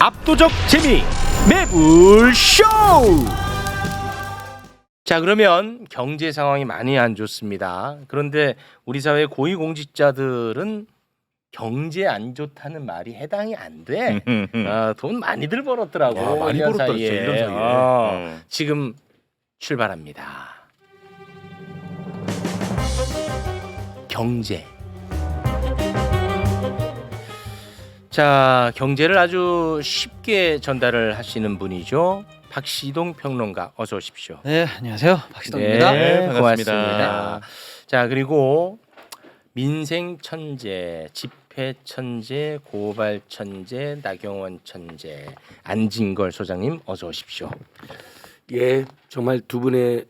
압도적 재미 매불쇼. 자, 그러면 경제 상황이 많이 안 좋습니다. 그런데 우리 사회 고위공직자들은 경제 안 좋다는 말이 해당이 안 돼. 돈 많이들 벌었더라고. 와, 많이 1년 벌었다, 사이에. 진짜 1년 사이에. 지금 출발합니다. 경제. 자, 경제를 아주 쉽게 전달을 하시는 분이죠. 박시동 평론가, 어서 오십시오. 네, 안녕하세요. 박시동입니다. 네, 반갑습니다. 고맙습니다. 자, 그리고 민생 천재, 집회 천재, 고발 천재, 나경원 천재, 안진걸 소장님, 어서 오십시오. 예, 정말 두 분의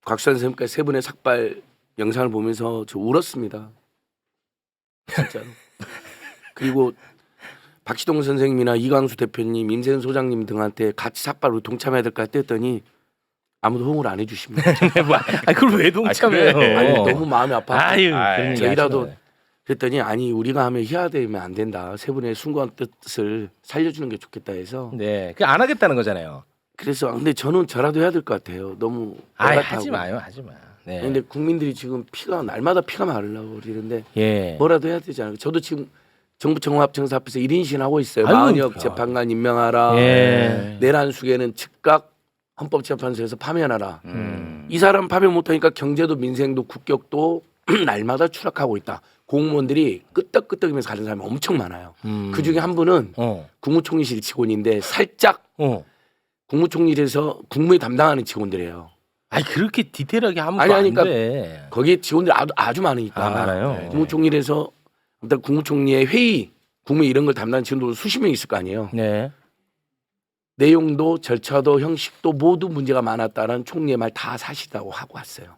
곽수산 선생님까지 세 분의 삭발 영상을 보면서 저 울었습니다. 진짜로. 그리고 박시동 선생님이나 이광수 대표님, 임세은 소장님 등한테 같이 삭발로 동참해야 될까 했더니 아무도 호응을 안 해주십니다. 그걸 왜 동참해요? 그래. 아니, 너무 마음이 아파. 아유, 아이, 그런 얘기 저희라도 하지 마요. 그랬더니 아니 우리가 하면 해야 되면 안 된다. 세 분의 숭고한 뜻을 살려주는 게 좋겠다 해서 네, 그 안 하겠다는 거잖아요. 그래서 근데 저는 저라도 해야 될 것 같아요. 너무 아이, 애같하고. 하지 마요, 하지 마. 네. 근데 국민들이 지금 피가 날마다 피가 마르려고 그러는데 예. 뭐라도 해야 되잖아요. 저도 지금 정부 청와합청사 앞에서 1인신 하고 있어요. 아유, 마은혁 야. 재판관 임명하라. 예. 내란 수계는 즉각 헌법재판소에서 파면하라. 음. 이 사람 파면 못하니까 경제도 민생도 국격도 날마다 추락하고 있다. 공무원들이 끄떡끄떡이면서 가는 사람이 엄청 많아요. 그 중에 한 분은 국무총리실 직원인데 살짝 국무총리실에서 국무에 담당하는 직원들이에요. 아니, 그렇게 디테일하게 하면 아니, 안 그러니까 돼. 거기에 직원들이 아주 많으니까. 아, 많아요. 국무총리실에서 일단 국무총리의 회의, 국무 이런 걸 담당하는 직원도 수십 명 있을 거 아니에요. 네. 내용도 절차도 형식도 모두 문제가 많았다는 총리의 말 다 사실이라고 하고 왔어요.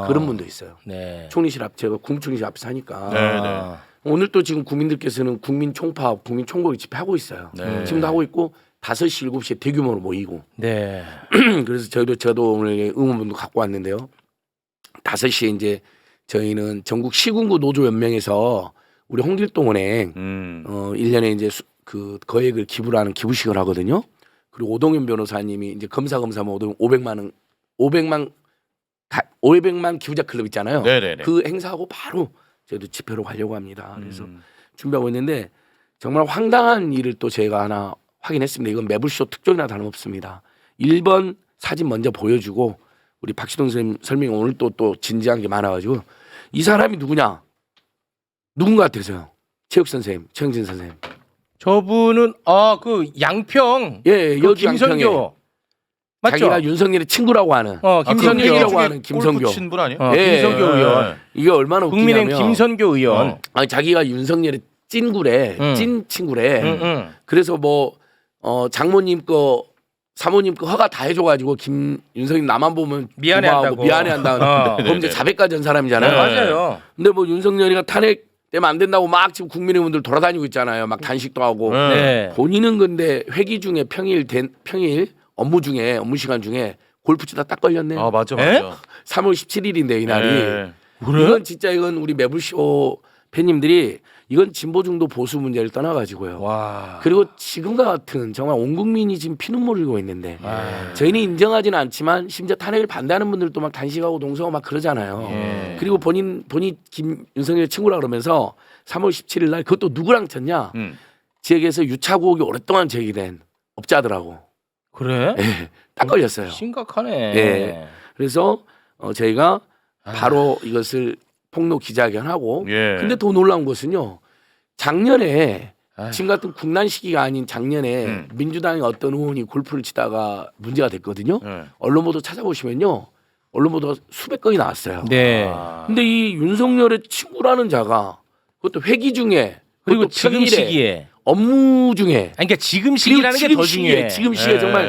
그런 분도 있어요. 네. 총리실 앞 제가 국무총리실 앞에서 하니까 네. 오늘 또 지금 국민들께서는 국민 총파업, 국민 총궐 집회하고 있어요. 네. 지금도 하고 있고 5시, 7시에 대규모로 모이고 네. 그래서 저도 오늘 응원문도 갖고 왔는데요. 5시에 이제 저희는 전국 시군구 노조연맹에서 우리 홍길동은행 1년에 이제 그 거액을 기부를 하는 기부식을 하거든요. 그리고 오동현 변호사님이 이제 검사하면 500만 기부자 클럽 있잖아요. 네네네. 그 행사하고 바로 저희도 집회로 가려고 합니다. 그래서 준비하고 있는데 정말 황당한 일을 또 제가 하나 확인했습니다. 이건 매불쇼 특종이나 다름없습니다. 1번 사진 먼저 보여주고 우리 박시동 선생님 설명이 오늘 또 진지한 게 많아가지고 이 사람이 누구냐? 누군가 같아서요. 체육 선생님, 최영진 선생님. 저분은 그 양평 예, 그 여기 양평에 김선교 맞죠? 자기가 윤석열의 친구라고 하는 김선교 하는 김선교. 골프 친 분 아니에요? 예, 김선교 예, 의원. 이게 얼마나 웃기냐면 국민의힘 김선교 의원. 아니, 자기가 윤석열의 찐구래, 찐 친구래. 그래서 뭐 장모님 거, 사모님 거 허가 다 해줘가지고 윤석열 나만 보면 미안해한다고. 미안해한다고. 그럼 이제 자백까지 한 사람이잖아요. 네, 맞아요. 근데 뭐 윤석열이가 탄핵되면 안 된다고 막 지금 국민의원들 돌아다니고 있잖아요. 막 단식도 하고. 네. 본인은 근데 회기 중에 평일 업무 시간 중에 골프 치다 딱 걸렸네. 아 맞아. 3월 17일인데 이날이. 네. 이건 우리 매불쇼 팬님들이 이건 진보 중도 보수 문제를 떠나가지고요. 와. 그리고 지금과 같은 정말 온 국민이 지금 피눈물을 흘리고 있는데 저희는 인정하지는 않지만 심지어 탄핵을 반대하는 분들도 막 단식하고 농성하고 막 그러잖아요. 그리고 본인이 윤석열 친구라 그러면서 3월 17일 날 그것도 누구랑 쳤냐? 지역에서 유차구역이 오랫동안 제기된 업자들하고. 그래? 예, 딱 걸렸어요. 심각하네. 예. 그래서 저희가 바로 이것을 폭로 기자회견하고 근데 더 놀라운 것은요. 작년에 지금 같은 국난 시기가 아닌 작년에 민주당의 어떤 의원이 골프를 치다가 문제가 됐거든요. 언론 보도 찾아보시면요. 언론 보도가 수백 건이 나왔어요. 네. 근데 이 윤석열의 친구라는 자가 그것도 회기 중에 그리고 그것도 지금 평일에 시기에. 업무 중에 아니, 그러니까 지금 시기라는 게 더 중요해. 지금 시기에 정말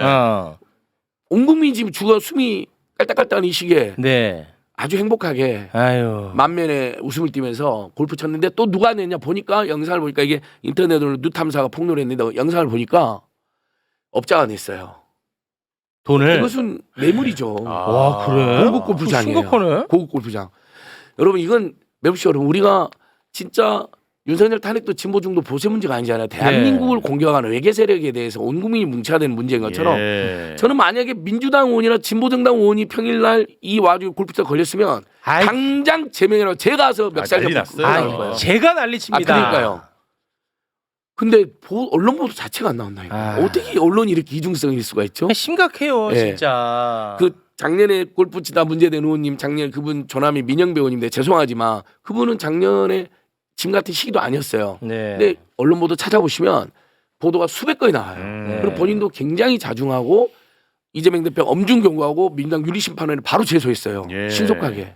온 국민이 지금 죽어 숨이 깔딱깔딱한 이 시기에 네. 아주 행복하게 아유. 만면에 웃음을 띠면서 골프 쳤는데 또 누가 냈냐 보니까 영상을 보니까 이게 인터넷으로 뉴탐사가 폭로를 했는데 영상을 보니까 업자가 냈어요. 돈을. 이것은 뇌물이죠. 와, 그래? 고급 골프장이에요. 심각하네. 고급 골프장. 여러분 이건 매부쇼 여러분 우리가 진짜 윤석열 탄핵도 진보 중도 보세 문제가 아니잖아요. 대한민국을 네. 공격하는 외계 세력에 대해서 온 국민이 뭉쳐야 되는 문제인 것처럼 예. 저는 만약에 민주당 의원이나 진보정당 의원이 평일날 이 와중에 골프장 걸렸으면 아이, 당장 제명이라고 제가 가서 멱살 난리 잡고 났어요. 나올 거예요. 제가 난리칩니다. 그러니까요. 근데 언론 보도 자체가 안 나온다니까. 아. 어떻게 언론이 이렇게 이중성일 수가 있죠? 심각해요, 예. 진짜. 그 작년에 골프 치다 문제된 의원님 작년 그분 조남이 민영배 의원님인데 죄송하지만 그분은 작년에 지금 같은 시기도 아니었어요. 네. 근데 언론 보도 찾아보시면 보도가 수백 건이 나와요. 네. 그리고 본인도 굉장히 자중하고 이재명 대표 엄중 경고하고 민주당 윤리심판원에 바로 제소했어요. 예. 신속하게.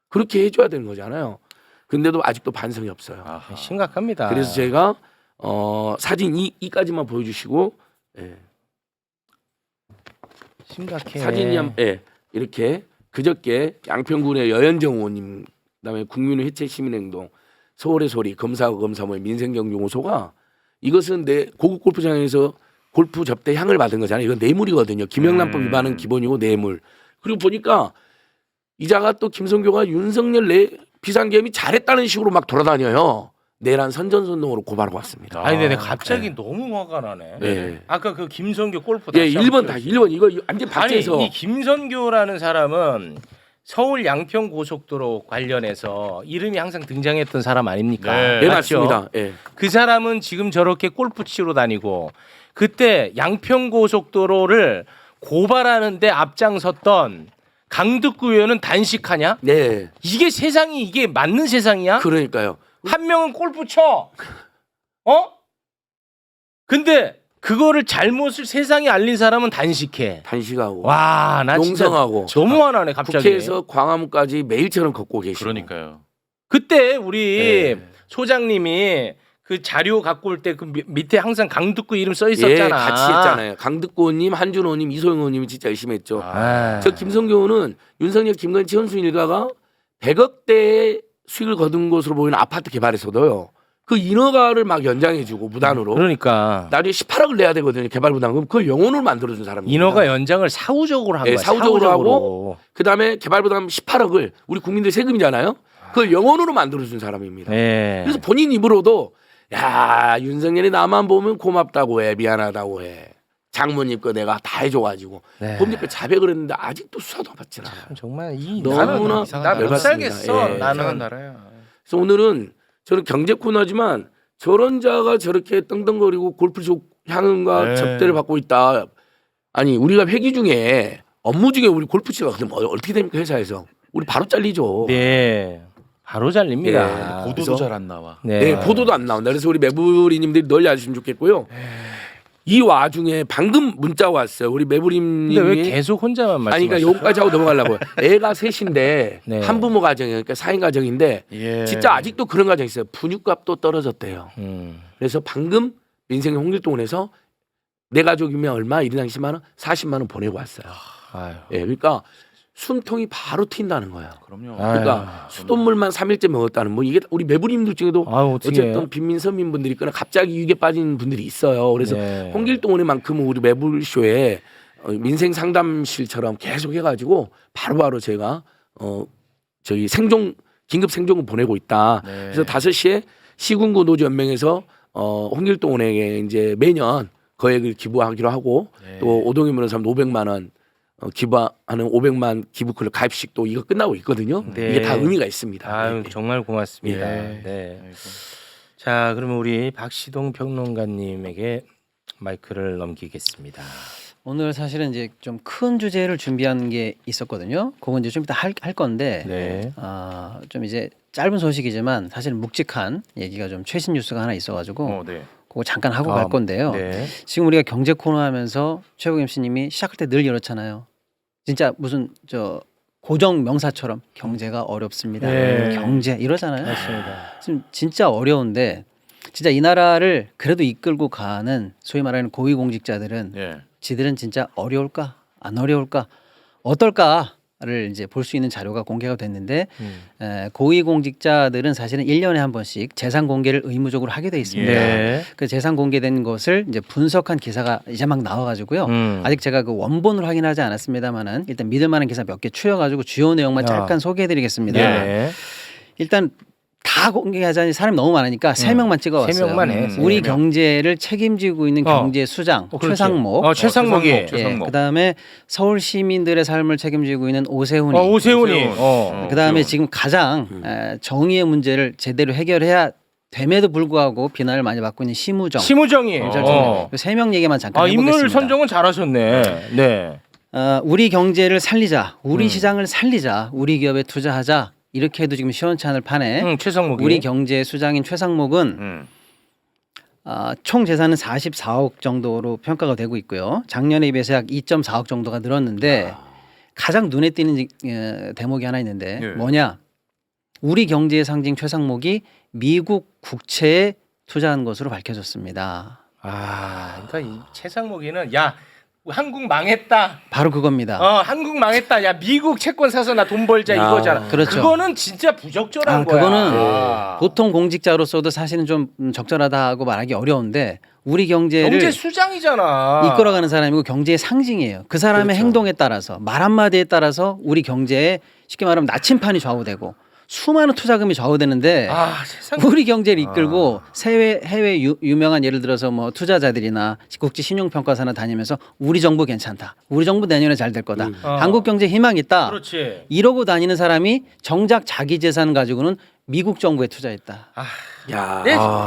그렇게 해줘야 되는 거잖아요. 근데도 아직도 반성이 없어요. 아하. 심각합니다. 그래서 제가 사진 이까지만 보여주시고 예. 심각해. 사진이 예, 이렇게 그저께 양평군의 여현정 의원님 그다음에 국민의 해체 시민행동 서울의 소리 검사하고 검사모의 민생경용호소가 이것은 내 고급 골프장에서 골프 접대 향을 받은 거잖아요. 이건 뇌물이거든요. 김영란법 위반은 기본이고 뇌물. 그리고 보니까 이자가 또 김성교가 윤석열 내 비상계엄이 잘했다는 식으로 막 돌아다녀요. 내란 선전선동으로 고발하고 왔습니다. 아니 근데 갑자기 너무 화가 나네. 예. 아까 그 김선교 골프 예, 다시 1번 한번 다 띄워주세요. 1번 이거 완전 아니 박제해서 이 김선교라는 사람은 서울 양평 고속도로 관련해서 이름이 항상 등장했던 사람 아닙니까? 네. 예, 맞죠? 맞습니다. 예. 그 사람은 지금 저렇게 골프 치러 다니고 그때 양평 고속도로를 고발하는데 앞장섰던 강득구 의원은 단식하냐? 네. 이게 세상이 이게 맞는 세상이야? 그러니까요. 한 명은 골프 쳐. 어? 근데 그거를 잘못을 세상에 알린 사람은 단식해. 단식하고 와, 나 진짜 농성하고 너무 화나네 갑자기. 국회에서 광화문까지 매일처럼 걷고 계시고. 그러니까요. 그때 우리 예. 소장님이 그 자료 갖고 올 때 그 밑에 항상 강득구 이름 써 예, 있었잖아. 같이 했잖아요. 강득구 의원님, 한준호 의원님, 이소영 의원님이 진짜 열심히 했죠. 아. 저 김성교 의원은 윤석열, 김건희, 현수 일가가 100억대의 수익을 거둔 것으로 보이는 아파트 개발에서도요. 그 인허가를 막 연장해주고 무단으로 그러니까 나중에 18억을 내야 되거든요. 개발 부담금. 그걸 영원으로 만들어준 사람입니다. 인허가 연장을 사후적으로 한 예, 거야. 사후적으로 하고 그다음에 개발 부담금 18억을 우리 국민들 세금이잖아요. 그걸 영원으로 만들어준 사람입니다. 예. 그래서 본인 입으로도 야 윤석열이 나만 보면 고맙다고 해 미안하다고 해 장모님 거 내가 다 해줘가지고 네. 법률 자백을 했는데 아직도 수사도 받질 않아요. 정말 이 너무나 나못 열받습니다. 살겠어. 예. 나는 나라야. 그래서 오늘은 저는 경제 코너지만 저런 자가 저렇게 떵떵거리고 골프족 향응과 네. 접대를 받고 있다. 아니 우리가 회기 중에 업무 중에 우리 골프 치가 그럼 어떻게 됩니까 회사에서 우리 바로 잘리죠. 네. 바로 잘립니다. 예. 보도도 잘 안 나와. 네. 네, 보도도 안 나온다. 그래서 우리 매부리님들이 널리 아주시면 좋겠고요. 이 와중에 방금 문자 왔어요. 우리 근데 왜 매부리님이 계속 혼자만 아니 말씀하세요? 그러니까 여기까지 하고 넘어가려고요. 애가 셋인데 네. 한부모 가정이에요. 그러니까 4인 가정인데 예. 진짜 아직도 그런 가정이 있어요. 분유값도 떨어졌대요. 음. 그래서 방금 민생의 홍길동원에서 내 가족이면 얼마? 1인당 10만 원, 40만 원 보내고 왔어요. 아유. 예, 그러니까 숨통이 바로 튄다는 거예요. 그럼요. 그러니까 수돗물만 3일째 먹었다는 뭐 이게 우리 매부리님들 중에도 아유, 어떻게 어쨌든 빈민 서민분들이 있거나 갑자기 위기에 빠진 분들이 있어요. 그래서 네. 홍길동원의만큼은 우리 매불쇼에 민생 상담실처럼 계속 해가지고 바로바로 제가 저기 긴급 생존금 보내고 있다. 네. 그래서 5시에 시군구 노조 연맹에서 홍길동원에게 이제 매년 거액을 기부하기로 하고 네. 또 오동희 변호사 500만 원 기부하는 500만 기부클럽 가입식도 이거 끝나고 있거든요. 네. 이게 다 의미가 있습니다. 아유, 네. 정말 고맙습니다. 예. 네. 아이고. 자, 그러면 우리 박시동 평론가님에게 마이크를 넘기겠습니다. 오늘 사실은 이제 좀 큰 주제를 준비한 게 있었거든요. 그건 이제 좀 이따 할 건데 네. 좀 이제 짧은 소식이지만 사실 묵직한 얘기가 좀 최신 뉴스가 하나 있어가지고 네. 그거 잠깐 하고 갈 건데요. 네. 지금 우리가 경제 코너 하면서 최국 MC님이 시작할 때 늘 이렇잖아요. 진짜 무슨 저 고정 명사처럼 경제가 어렵습니다. 네. 경제 이러잖아요. 맞습니다. 지금 진짜 어려운데 진짜 이 나라를 그래도 이끌고 가는 소위 말하는 고위공직자들은 예. 지들은 진짜 어려울까 안 어려울까 어떨까를 이제 볼 수 있는 자료가 공개가 됐는데 고위공직자들은 사실은 1년에 한 번씩 재산 공개를 의무적으로 하게 돼 있습니다. 네. 그 재산 공개된 것을 이제 분석한 기사가 이제 막 나와가지고요. 음. 아직 제가 그 원본을 확인하지 않았습니다만은 일단 믿을 만한 기사 몇 개 추려가지고 주요 내용만 아. 잠깐 소개해드리겠습니다. 네. 일단 다 공개하자니 사람이 너무 많으니까 세 명만 찍어왔어요. 세 명만 해. 우리 세 명. 경제를 책임지고 있는 경제수장 그렇지. 최상목. 최상목이. 예, 그다음에 서울 시민들의 삶을 책임지고 있는 오세훈이. 오세훈이. 그다음에 지금 가장 정의의 문제를 제대로 해결해야 됨에도 불구하고 비난을 많이 받고 있는 심우정이. 세 명 얘기만 잠깐 인물 해보겠습니다. 선정은 잘하셨네. 네. 우리 경제를 살리자, 우리 시장을 살리자, 우리 기업에 투자하자 이렇게 해도 지금 시원치 않을 판에 최상목이. 우리 경제 수장인 최상목은 총 재산은 44억 정도로 평가가 되고 있고요. 작년에 비해서 약 2.4억 정도가 늘었는데 가장 눈에 띄는 대목이 하나 있는데 뭐냐? 우리 경제의 상징 최상목이 미국 국채에 투자한 것으로 밝혀졌습니다. 그러니까 이 최상목이는 야 한국 망했다. 바로 그겁니다. 한국 망했다. 야 미국 채권 사서 나 돈 벌자 이거잖아. 그렇죠. 그거는 진짜 부적절한 거야. 그거는 보통 공직자로서도 사실은 좀 적절하다고 말하기 어려운데 우리 경제를 경제 수장이잖아. 이끌어가는 사람이고 경제의 상징이에요. 그 사람의 그렇죠. 행동에 따라서 말 한마디에 따라서 우리 경제에 쉽게 말하면 나침판이 좌우되고 수많은 투자금이 좌우되는데 세상에. 우리 경제를 이끌고 해외 유명한 예를 들어서 뭐 투자자들이나 국제 신용평가사나 다니면서 우리 정부 괜찮다. 우리 정부 내년에 잘 될 거다. 한국 경제 희망 있다. 그렇지. 이러고 다니는 사람이 정작 자기 재산 가지고는 미국 정부에 투자했다.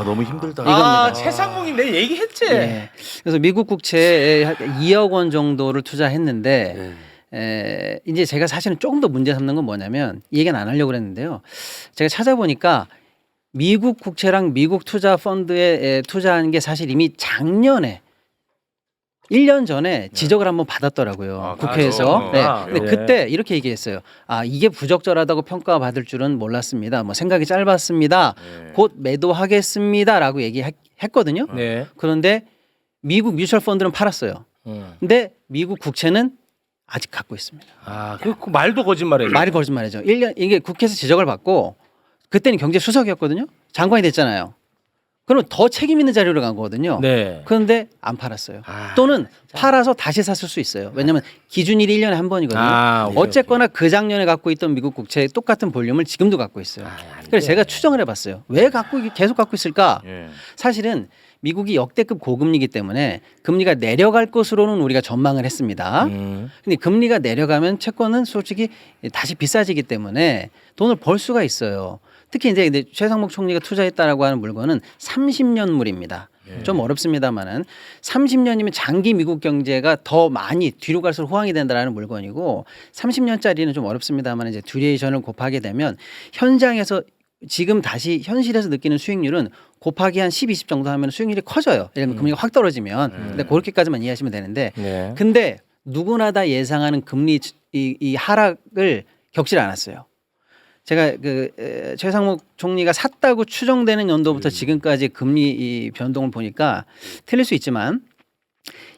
너무 힘들다. 이겁니다. 최상목이 내 얘기했지. 예. 그래서 미국 국채에 2억 원 정도를 투자했는데 이제 제가 사실은 조금 더 문제 삼는 건 뭐냐면 이 얘기는 안 하려고 그랬는데요. 제가 찾아보니까 미국 국채랑 미국 투자 펀드에 투자한 게 사실 이미 작년에 1년 전에 지적을 한번 받았더라고요. 국회에서. 근데 그때 이렇게 얘기했어요. 이게 부적절하다고 평가받을 줄은 몰랐습니다. 뭐 생각이 짧았습니다. 곧 매도하겠습니다라고 얘기했거든요. 네. 그런데 미국 뮤추얼 펀드는 팔았어요. 근데 미국 국채는 아직 갖고 있습니다. 그 말도 거짓말이에요. 말이 거짓말이죠. 1년 이게 국회에서 지적을 받고 그때는 경제수석이었거든요. 장관이 됐잖아요. 그럼 더 책임 있는 자료를 간 거거든요. 네. 그런데 안 팔았어요. 또는 팔아서 다시 샀을 수 있어요. 왜냐하면 기준일이 1년에 한 번이거든요. 어쨌거나 그 작년에 갖고 있던 미국 국채의 똑같은 볼륨을 지금도 갖고 있어요. 그래서 제가 추정을 해봤어요. 왜 계속 갖고 있을까? 사실은 미국이 역대급 고금리이기 때문에 금리가 내려갈 것으로는 우리가 전망을 했습니다. 근데 금리가 내려가면 채권은 솔직히 다시 비싸지기 때문에 돈을 벌 수가 있어요. 특히 이제 최상목 총리가 투자했다라고 하는 물건은 30년물입니다. 좀 어렵습니다만은 30년이면 장기 미국 경제가 더 많이 뒤로 갈수록 호황이 된다라는 물건이고 30년짜리는 좀 어렵습니다만 이제 듀레이션을 곱하게 되면 현장에서 지금 다시 현실에서 느끼는 수익률은 곱하기 한 10, 20 정도 하면 수익률이 커져요. 예를 들면 금리가 확 떨어지면. 근데 그렇게까지만 이해하시면 되는데 근데 누구나 다 예상하는 금리 이 하락을 겪질 않았어요. 제가 최상목 총리가 샀다고 추정되는 연도부터 지금까지 금리 이 변동을 보니까 틀릴 수 있지만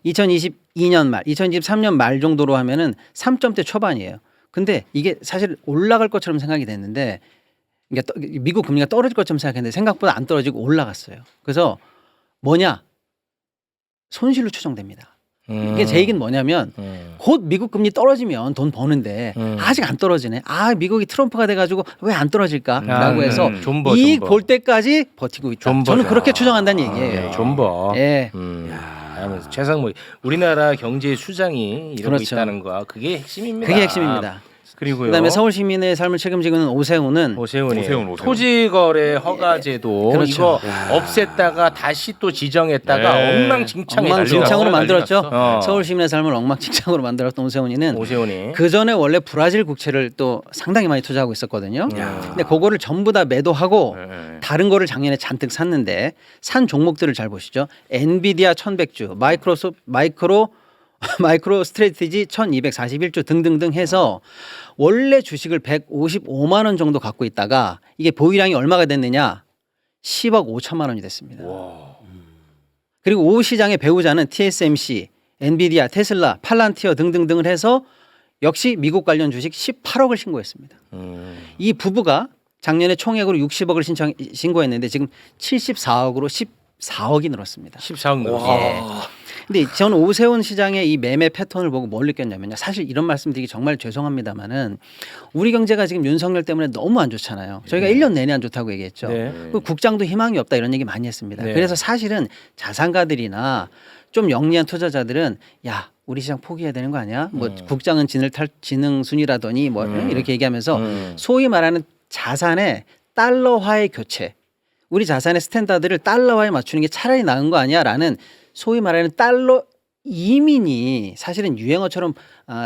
2022년 말, 2023년 말 정도로 하면은 3점대 초반이에요. 근데 이게 사실 올라갈 것처럼 생각이 됐는데 그러니까 미국 금리가 떨어질 것처럼 생각했는데 생각보다 안 떨어지고 올라갔어요. 그래서 뭐냐? 손실로 추정됩니다. 이게 제 얘기는 뭐냐면 곧 미국 금리 떨어지면 돈 버는데 아직 안 떨어지네. 미국이 트럼프가 돼가지고 왜 안 떨어질까라고 해서 이익 볼 때까지 버티고 있다. 저는 그렇게 추정한다는 얘기예요. 존버. 예. 최상목 우리나라 경제 수장이 이러고 그렇죠. 있다는 거 그게 핵심입니다. 그게 핵심입니다. 그리고요. 그다음에 서울 시민의 삶을 책임지고 있는 오세훈이 토지거래 허가제도 그렇죠. 이거 없앴다가 다시 또 지정했다가 엉망진창으로 만들었죠. 어. 서울 시민의 삶을 엉망진창으로 만들었던 오세훈이는 그 전에 원래 브라질 국채를 또 상당히 많이 투자하고 있었거든요. 근데 그거를 전부 다 매도하고 다른 거를 작년에 잔뜩 샀는데 산 종목들을 잘 보시죠. 엔비디아 1100주, 마이크로 스트래티지 1241주 등등등 해서 원래 주식을 155만 원 정도 갖고 있다가 이게 보유량이 얼마가 됐느냐? 10억 5천만 원이 됐습니다. 그리고 오 시장의 배우자는 TSMC, 엔비디아, 테슬라, 팔란티어 등등등을 해서 역시 미국 관련 주식 18억을 신고했습니다. 이 부부가 작년에 총액으로 60억을 신고했는데 지금 74억으로 14억이 늘었습니다. 14억 늘었어요. 근데 저는 오세훈 시장의 이 매매 패턴을 보고 뭘 느꼈냐면요. 사실 이런 말씀드리기 정말 죄송합니다만은 우리 경제가 지금 윤석열 때문에 너무 안 좋잖아요. 저희가 1년 내내 안 좋다고 얘기했죠. 네. 그 국장도 희망이 없다 이런 얘기 많이 했습니다. 네. 그래서 사실은 자산가들이나 좀 영리한 투자자들은 야 우리 시장 포기해야 되는 거 아니야? 뭐 국장은 지능 순이라더니 뭐 이렇게 얘기하면서 소위 말하는 자산의 달러화의 교체, 우리 자산의 스탠다드를 달러화에 맞추는 게 차라리 나은 거 아니야라는 소위 말하는 달러 이민이 사실은 유행어처럼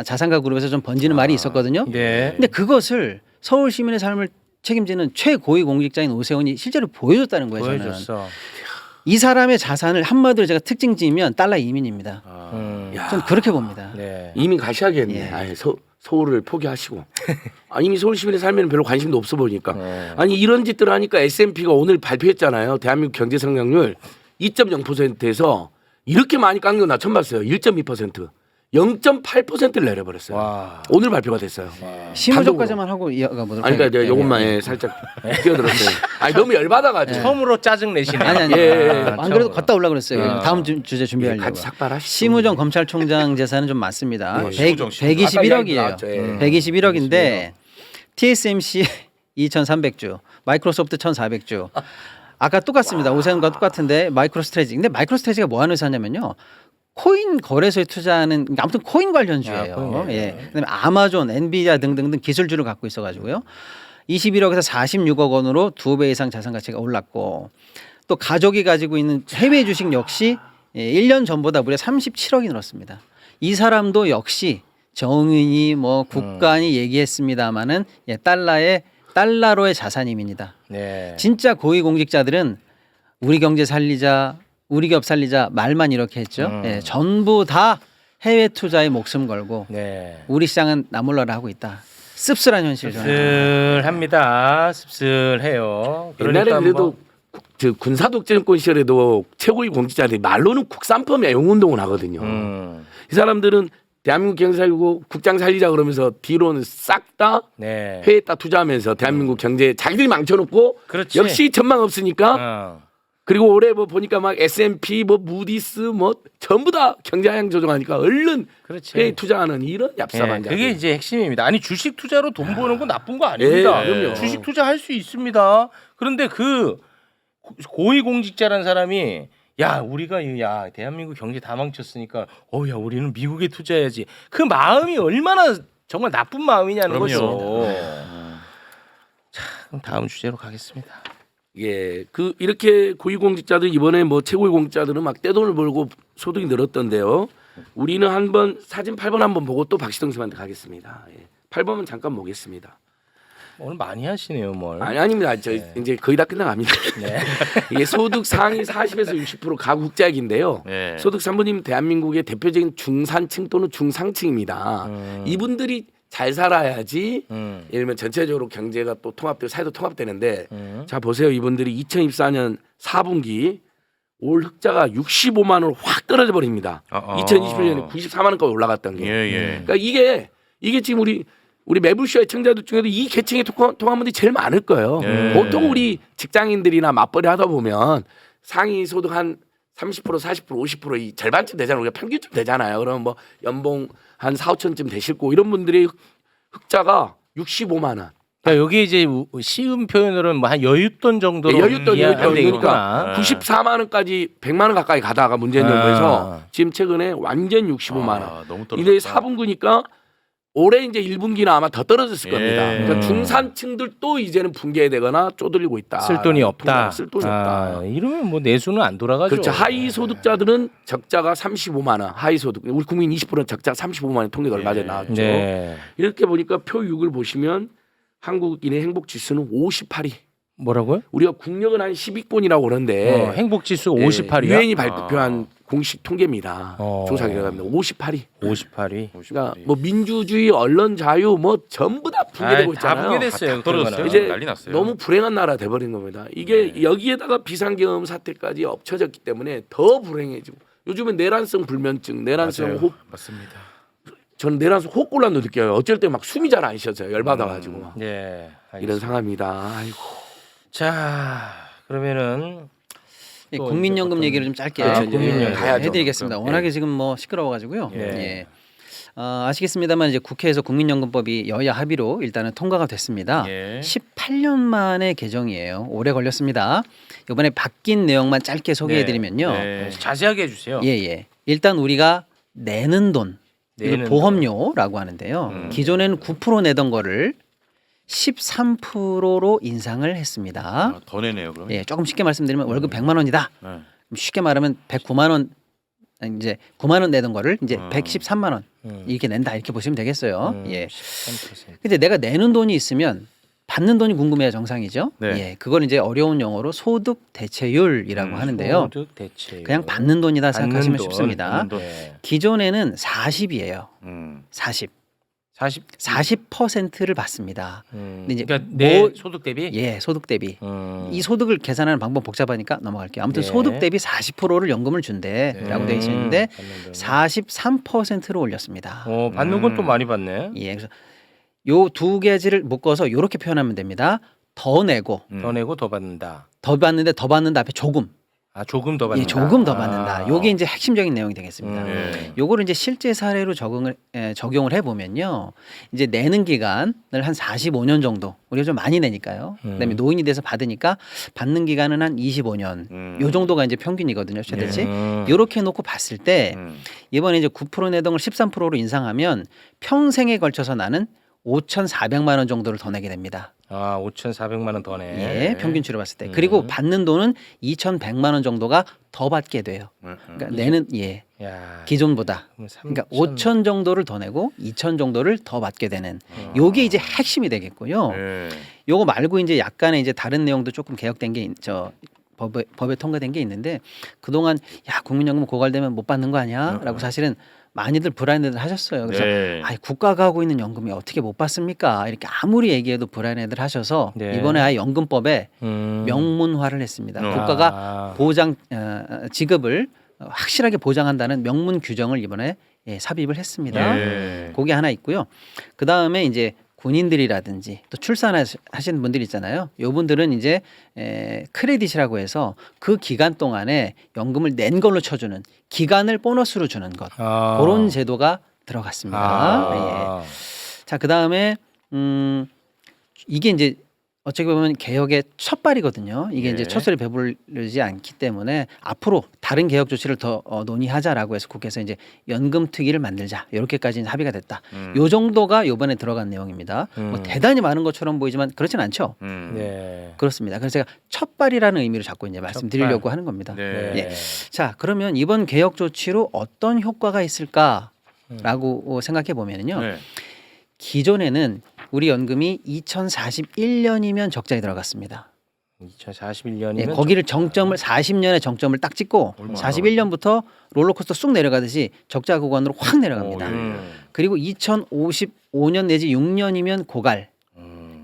자산가 그룹에서 좀 번지는 말이 있었거든요. 네. 근데 그것을 서울 시민의 삶을 책임지는 최고위 공직자인 오세훈이 실제로 보여줬다는 거예요. 저는. 보여줬어. 이 사람의 자산을 한마디로 제가 특징 지으면 달러 이민입니다. 야, 저는 그렇게 봅니다. 네. 이민 가셔야겠네. 예. 아예 서울을 포기하시고. 이미 서울 시민의 삶에는 별로 관심도 없어 보니까. 아니 이런 짓들 하니까 S&P가 오늘 발표했잖아요. 대한민국 경제 성장률 2.0%에서 이렇게 많이 깎는 건 나 처음 봤어요. 1.2%. 0.8%를 내려버렸어요. 와. 오늘 발표가 됐어요. 시무적까지만 하고 이어가 보도록 아니 그러니까 하겠습니다. 내가 요것만 예. 살짝 끼어들었어요. 아니 너무 열받아가지고. 처음으로 짜증 내시네. 아니 예. 안 그래도 걷다 올라 그랬어요. 다음 주제 준비하려고. 같이 삭발하시죠. 심우정 검찰총장 재산은 좀 많습니다. 네, 121억이에요. 나왔죠. 예. 121억인데 TSMC 2,300주, 마이크로소프트 1,400주. 아까 똑같습니다. 오세훈과 똑같은데 마이크로스트레지. 근데 마이크로스트레지가 뭐 하는 회사냐면요. 코인 거래소에 투자하는 아무튼 코인 관련주예요. 코인. 예. 그다음에 아마존, 엔비디아 등등등 기술주를 갖고 있어가지고요. 21억에서 46억 원으로 2배 이상 자산 가치가 올랐고 또 가족이 가지고 있는 해외 주식 역시 1년 전보다 무려 37억이 늘었습니다. 이 사람도 역시 정은이 뭐 국간이 얘기했습니다마는 달러로의 자산임입니다. 네. 진짜 고위공직자들은 우리 경제 살리자, 우리 기업 살리자 말만 이렇게 했죠. 예, 전부 다 해외 투자에 목숨 걸고 네. 우리 시장은 나몰라라 하고 있다. 씁쓸한 현실. 씁쓸합니다. 씁쓸해요. 옛날에 그러니까 그래도 저 군사독재정권 시절에도 최고위 공직자들이 말로는 국산펌 애용운동을 하거든요. 이 사람들은 대한민국 경제 살리고 국장 살리자 그러면서 뒤로는 싹 다 네. 해외에다 투자하면서 대한민국 경제 자기들이 망쳐놓고 그렇지. 역시 전망 없으니까 그리고 올해 뭐 보니까 막 S&P 뭐 무디스 뭐 전부 다 경제 하향 조정하니까 얼른 그렇지. 해외 투자하는 이런 예, 얍삽한 그게 이제 핵심입니다. 아니 주식 투자로 돈 버는 건 나쁜 거 아닙니다. 예, 그럼요. 주식 투자할 수 있습니다. 그런데 그 고위공직자라는 사람이 야 우리가 야 대한민국 경제 다 망쳤으니까 야 우리는 미국에 투자해야지. 그 마음이 얼마나 정말 나쁜 마음이냐는 거죠. 자 그럼 다음 주제로 가겠습니다. 예, 그 이렇게 고위공직자들 이번에 뭐 최고위 공직자들은 막 떼돈을 벌고 소득이 늘었던데요. 우리는 한번 사진 8번 한번 보고 또 박시동 선생님한테 가겠습니다. 예. 8번은 잠깐 보겠습니다. 오늘 많이 하시네요, 뭘. 아닙니다. 저 이제 거의 다 끝나갑니다. 네. 이게 소득 상위 40에서 60% 가구 흑자액인데요. 네. 소득 3부님 대한민국의 대표적인 중산층 또는 중상층입니다. 이분들이 잘 살아야지 예를 들면 전체적으로 경제가 또 통합되고 사회도 통합되는데 자 보세요. 이분들이 2024년 4분기 올 흑자가 65만 원으로 확 떨어져 버립니다. 2021년에 94만 원까지 올라갔던 게. 그러니까 이게 지금 우리 매불쇼의 청자들 중에도 이 계층의 통화문들이 제일 많을 거예요. 보통 우리 직장인들이나 맞벌이 하다 보면 상위 소득 한 30%, 40%, 50%이 절반쯤 되잖아요. 우리가 평균쯤 되잖아요. 그러면 뭐 연봉 한 4, 5천쯤 되실 거고 이런 분들의 흑자가 65만 원. 그러니까 여기 이제 쉬운 표현으로는 뭐 한 여윳돈 정도로 여윳돈 이해하면 그러니까 되겠구나. 94만 원까지 100만 원 가까이 가다가 문재인 정부에서 지금 최근에 완전 65만 원. 너무 이제 떨어졌다. 4분기니까 올해 이제 1분기는 아마 더 떨어졌을 겁니다. 예. 그러니까 중산층들도 이제는 붕괴되거나 쪼들리고 있다. 쓸 돈이 없다. 쓸 돈이 없다. 이러면 뭐 내수는 안 돌아가죠. 그렇죠. 하위 소득자들은 적자가 35만 원. 하위 소득. 우리 국민 20%는 적자 35만 원 통계가 얼마 전에 나왔죠. 네. 이렇게 보니까 표 6을 보시면 한국인의 행복 지수는 58위. 뭐라고요? 우리가 국력은 한 10위권이라고 그러는데 행복지수 58이야. 유엔이 발표한 공식 통계입니다. 어. 조사 결과입니다. 58위. 58위. 그러니까 뭐 민주주의, 언론 자유 뭐 전부 다 붕괴되고 다 있잖아요. 붕괴됐어요. 떨어졌어요. 이제 난리 났어요. 너무 불행한 나라 돼버린 겁니다. 이게 여기에다가 비상계엄 사태까지 엎쳐졌기 때문에 더 불행해지고 요즘은 내란성 불면증, 내란성 호흡. 맞습니다. 저는 내란성 호흡곤란도 느껴요. 어쩔 때 막 숨이 잘 안 쉬어져요. 열받아가지고 막. 네. 이런 상황입니다. 아이고. 자, 그러면은 예, 또 국민연금 어떤- 얘기를 좀 짧게 그렇죠. 국민연금. 가야죠. 해드리겠습니다. 그럼. 워낙에 지금 뭐 시끄러워가지고요. 예. 예. 아시겠습니다만 이제 국회에서 국민연금법이 여야 합의로 일단은 통과가 됐습니다. 예. 18년 만의 개정이에요. 오래 걸렸습니다. 이번에 바뀐 내용만 짧게 소개해드리면요. 네. 자세하게 해주세요. 예. 일단 우리가 내는 돈, 이걸 내는 보험료라고 하는데요. 기존에는 9% 내던 거를 13%로 인상을 했습니다. 아, 더 내네요 그럼. 예, 조금 쉽게 말씀드리면 월급 100만 원이다. 네. 그럼 쉽게 말하면 109만 원 이제 9만 원 내던 거를 이제 113만 원 이렇게 낸다 이렇게 보시면 되겠어요. 예. 13%. 근데 내가 내는 돈이 있으면 받는 돈이 궁금해야 정상이죠. 네. 예. 그걸 이제 어려운 용어로 소득 대체율이라고 하는데요. 소득 대체. 그냥 받는 돈이다 생각하시면 돈, 쉽습니다. 받는 돈. 네. 기존에는 40이에요. 40. 40%를 받습니다. 근데 이제 그러니까 내 뭐- 소득 대비. 예, 소득 대비. 음. 이 소득을 계산하는 방법 복잡하니까 넘어갈게요. 아무튼 네. 소득 대비 40%를 연금을 준대라고 되어 있는데 43%로 올렸습니다. 받는 건 또 많이 받네. 예, 그래서 요 두 가지를 묶어서 이렇게 표현하면 됩니다. 더 내고 더 내고 더 받는다. 더 받는데 더 받는다 앞에 조금. 조금 더 받는다. 예, 조금 더 받는다. 요게 이제 핵심적인 내용이 되겠습니다. 예. 요거를 이제 실제 사례로 적용을 해보면요. 이제 내는 기간을 한 45년 정도. 우리가 좀 많이 내니까요. 그다음에 노인이 돼서 받으니까 받는 기간은 한 25년. 요 정도가 이제 평균이거든요. 최대치. 요렇게 놓고 봤을 때 이번에 이제 9% 내던 걸 13%로 인상하면 평생에 걸쳐서 나는 5,400만 원 정도를 더 내게 됩니다. 5,400만 원 더 내. 예, 평균치로 봤을 때. 그리고 받는 돈은 2,100만 원 정도가 더 받게 돼요. 그러니까 내는 야. 기존보다. 그럼 그러니까 5천 정도를 더 내고 2천 정도를 더 받게 되는. 요게 이제 핵심이 되겠고요. 예. 요거 말고 이제 약간의 이제 다른 내용도 조금 개혁된 게 법에 통과된 게 있는데 그동안 야, 국민연금 고갈되면 못 받는 거 아니야?라고 사실은 많이들 불안해들 하셨어요. 그래서 네. 국가가 하고 있는 연금이 어떻게 못 받습니까? 이렇게 아무리 얘기해도 불안해들 하셔서 네. 이번에 아예 연금법에 음. 명문화를 했습니다. 아. 국가가 보장 지급을 확실하게 보장한다는 명문 규정을 이번에 삽입을 했습니다. 예. 그게 하나 있고요. 그 다음에 이제 군인들이라든지 또 출산하시는 분들 있잖아요. 요분들은 이제 크레딧이라고 해서 그 기간 동안에 연금을 낸 걸로 쳐주는 기간을 보너스로 주는 것. 그런 제도가 들어갔습니다. 예. 자, 그 다음에 이게 이제 어떻게 보면 개혁의 첫발이거든요. 이게 이제 첫소리 배부르지 않기 때문에 앞으로 다른 개혁 조치를 더 논의하자라고 해서 국회에서 이제 연금 특위를 만들자 이렇게까지 합의가 됐다. 요 정도가 이번에 들어간 내용입니다. 뭐 대단히 많은 것처럼 보이지만 그렇진 않죠. 네. 그렇습니다. 그래서 제가 첫발이라는 의미로 자꾸 이제 말씀드리려고 하는 겁니다. 네. 예. 자, 그러면 이번 개혁 조치로 어떤 효과가 있을까라고 생각해 보면요. 네. 기존에는 우리 연금이 2041년이면 적자에 들어갔습니다. 2041년이면 예, 거기를 정점을 40년의 정점을 딱 찍고 41년부터 롤러코스터 쑥 내려가듯이 적자 구간으로 확 내려갑니다. 그리고 2055년 내지 6년이면 고갈.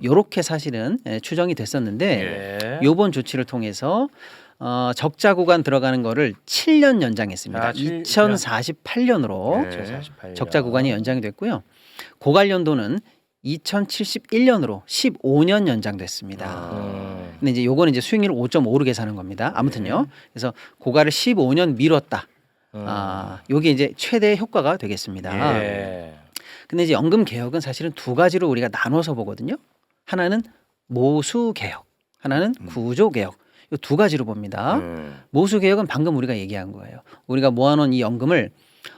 요렇게 사실은 추정이 됐었는데 요번 조치를 통해서 적자 구간 들어가는 거를 7년 연장했습니다. 2048년으로 2048년. 적자 구간이 연장이 됐고요. 고갈 연도는 2071년으로 15년 연장됐습니다. 근데 이제 요거는 이제 수익률을 5.5로 계산한 겁니다. 아무튼요. 그래서 고갈을 15년 미뤘다. 요게 이제 최대 효과가 되겠습니다. 예. 근데 이제 연금 개혁은 사실은 두 가지로 우리가 나눠서 보거든요. 하나는 모수 개혁, 하나는 구조 개혁. 이 두 가지로 봅니다. 모수 개혁은 방금 우리가 얘기한 거예요. 우리가 모아놓은 이 연금을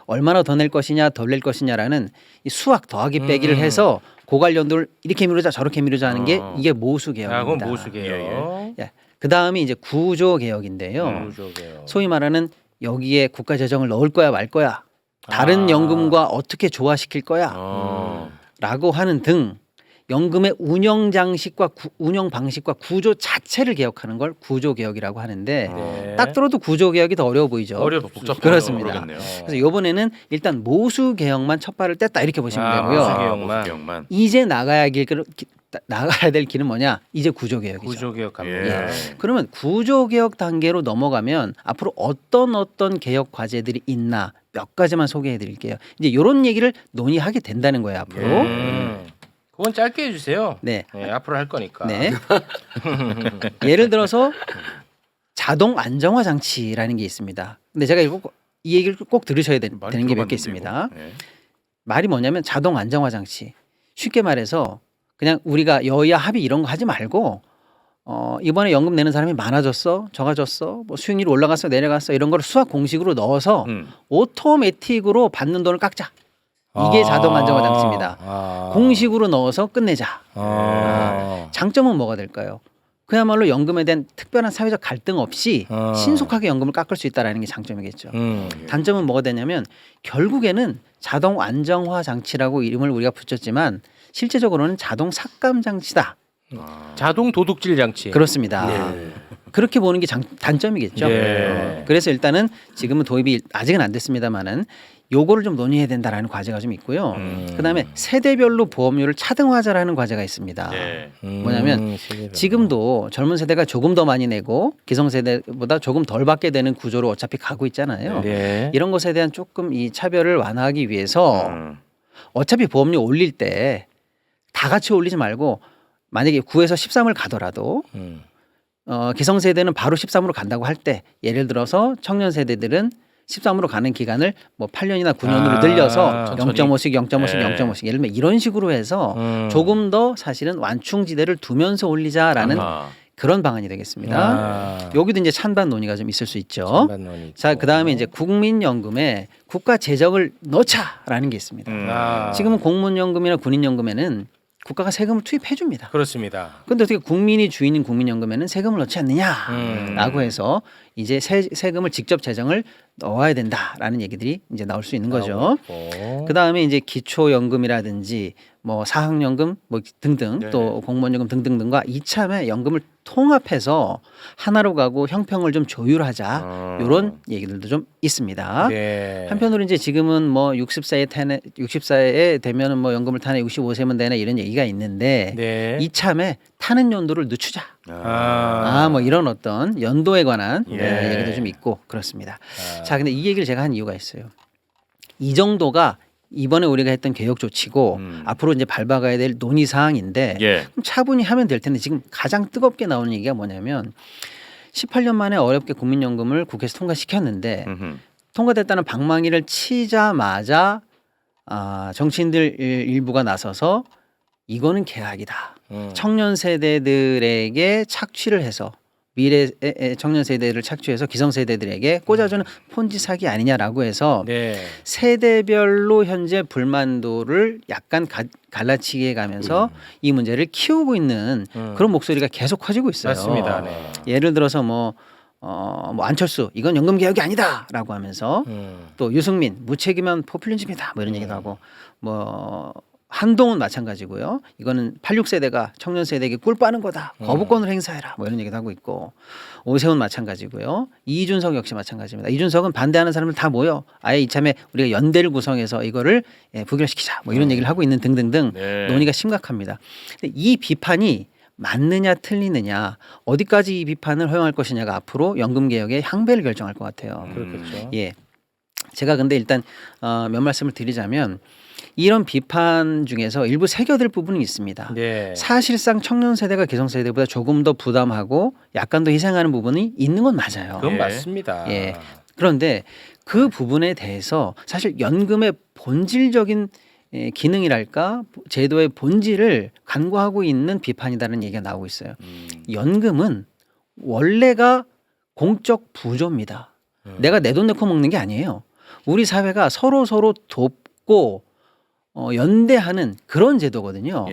얼마나 더 낼 것이냐, 덜 낼 것이냐라는 이 수학 더하기 빼기를 해서 고갈 연도를 이렇게 미루자 저렇게 미루자 하는 게 이게 모수 개혁입니다. 그건 모수개혁. 예. 그 다음이 이제 구조 개혁인데요. 구조개혁. 소위 말하는 여기에 국가 재정을 넣을 거야 말 거야, 다른 연금과 어떻게 조화시킬 거야, 라고 하는 등 연금의 운영 장식과 운영 방식과 구조 자체를 개혁하는 걸 구조 개혁이라고 하는데 네. 딱 들어도 구조 개혁이 더 어려워 보이죠. 복잡하죠. 그렇습니다. 그러겠네요. 그래서 이번에는 일단 모수 개혁만 첫 발을 뗐다 이렇게 보시면 되고요. 모수 개혁만. 개혁만. 이제 나가야 될 길은 뭐냐? 이제 구조 개혁이죠. 구조개혁 갑니다. 그러면 구조 개혁 단계로 넘어가면 앞으로 어떤 개혁 과제들이 있나 몇 가지만 소개해 드릴게요. 이제 이런 얘기를 논의하게 된다는 거예요, 앞으로. 그건 짧게 해주세요. 네. 앞으로 할 거니까. 네. 예를 들어서 자동 안정화 장치라는 게 있습니다. 근데 제가 이 얘기를 꼭 들으셔야 되는 게 몇 개 있습니다. 네. 말이 뭐냐면 자동 안정화 장치. 쉽게 말해서 그냥 우리가 여야 합의 이런 거 하지 말고 이번에 연금 내는 사람이 많아졌어, 적어졌어, 뭐 수익률이 올라갔어, 내려갔어 이런 거를 수학 공식으로 넣어서 오토매틱으로 받는 돈을 깎자. 이게 자동 안정화 장치입니다. 공식으로 넣어서 끝내자. 장점은 뭐가 될까요? 그야말로 연금에 대한 특별한 사회적 갈등 없이 신속하게 연금을 깎을 수 있다는 게 장점이겠죠. 단점은 뭐가 되냐면 결국에는 자동 안정화 장치라고 이름을 우리가 붙였지만 실제적으로는 자동 삭감 장치다. 자동 도둑질 장치. 그렇습니다. 그렇게 보는 게 단점이겠죠. 그래서 일단은 지금은 도입이 아직은 안 됐습니다만은 요거를 좀 논의해야 된다라는 과제가 좀 있고요. 그다음에 세대별로 보험료를 차등화하자라는 과제가 있습니다. 뭐냐면 지금도 젊은 세대가 조금 더 많이 내고 기성세대보다 조금 덜 받게 되는 구조로 어차피 가고 있잖아요. 이런 것에 대한 조금 이 차별을 완화하기 위해서 어차피 보험료 올릴 때 다 같이 올리지 말고 만약에 9에서 13을 가더라도 기성세대는 바로 13으로 간다고 할 때 예를 들어서 청년 세대들은 13으로 가는 기간을 뭐 8년이나 9년으로 늘려서 0.5씩 0.5씩 0.5씩 예를 들면 이런 식으로 해서 조금 더 사실은 완충지대를 두면서 올리자라는 그런 방안이 되겠습니다. 여기도 이제 찬반 논의가 좀 있을 수 있죠. 자, 그다음에 이제 국민연금에 국가 재정을 넣자라는 게 있습니다. 지금은 공무원연금이나 군인연금에는 국가가 세금을 투입해 줍니다. 그렇습니다. 그런데 어떻게 국민이 주인인 국민연금에는 세금을 넣지 않느냐라고 해서 이제 세금을 직접 재정을 넣어야 된다라는 얘기들이 이제 나올 수 있는 거죠. 그 다음에 이제 기초연금이라든지 뭐 사학연금 뭐 등등 또 공무원연금 등등등과 이참에 연금을 통합해서 하나로 가고 형평을 좀 조율하자 이런 얘기들도 좀 있습니다. 한편으로 이제 지금은 뭐 60세에 되면은 뭐 연금을 타네 65세면 되나 이런 얘기가 있는데 이참에 타는 연도를 늦추자. 뭐 이런 어떤 연도에 관한 얘기도 좀 있고 그렇습니다. 자, 근데 이 얘기를 제가 한 이유가 있어요. 이 정도가 이번에 우리가 했던 개혁 조치고 앞으로 이제 밟아가야 될 논의 사항인데 그럼 차분히 하면 될 텐데 지금 가장 뜨겁게 나오는 얘기가 뭐냐면 18년 만에 어렵게 국민연금을 국회에서 통과시켰는데 통과됐다는 방망이를 치자마자 정치인들 일부가 나서서 이거는 계약이다. 청년 세대들에게 착취를 해서 미래의 청년 세대를 착취해서 기성 세대들에게 꽂아주는 폰지 사기 아니냐라고 해서 세대별로 현재 불만도를 약간 갈라치기해 가면서 이 문제를 키우고 있는 그런 목소리가 계속 커지고 있어요. 맞습니다. 예를 들어서 뭐 안철수 이건 연금 개혁이 아니다라고 하면서 또 유승민 무책임한 포퓰리즘이다 뭐 이런 얘기도 하고 뭐 한동훈 마찬가지고요. 이거는 86세대가 청년 세대에게 꿀 빠는 거다. 거부권을 행사해라. 뭐 이런 얘기도 하고 있고 오세훈 마찬가지고요. 이준석 역시 마찬가지입니다. 이준석은 반대하는 사람들 다 모여 아예 이참에 우리가 연대를 구성해서 이거를 부결시키자. 뭐 이런 얘기를 하고 있는 등등등 논의가 심각합니다. 근데 이 비판이 맞느냐 틀리느냐 어디까지 이 비판을 허용할 것이냐가 앞으로 연금 개혁의 향배를 결정할 것 같아요. 그렇겠죠. 예, 제가 근데 일단 몇 말씀을 드리자면 이런 비판 중에서 일부 새겨들 부분이 있습니다. 사실상 청년 세대가 기성 세대보다 조금 더 부담하고 약간 더 희생하는 부분이 있는 건 맞아요. 그건 맞습니다. 그런데 그 부분에 대해서 사실 연금의 본질적인 기능이랄까 제도의 본질을 간과하고 있는 비판이다라는 얘기가 나오고 있어요. 연금은 원래가 공적 부조입니다. 내가 내 돈 내고 먹는 게 아니에요. 우리 사회가 서로 돕고 연대하는 그런 제도거든요.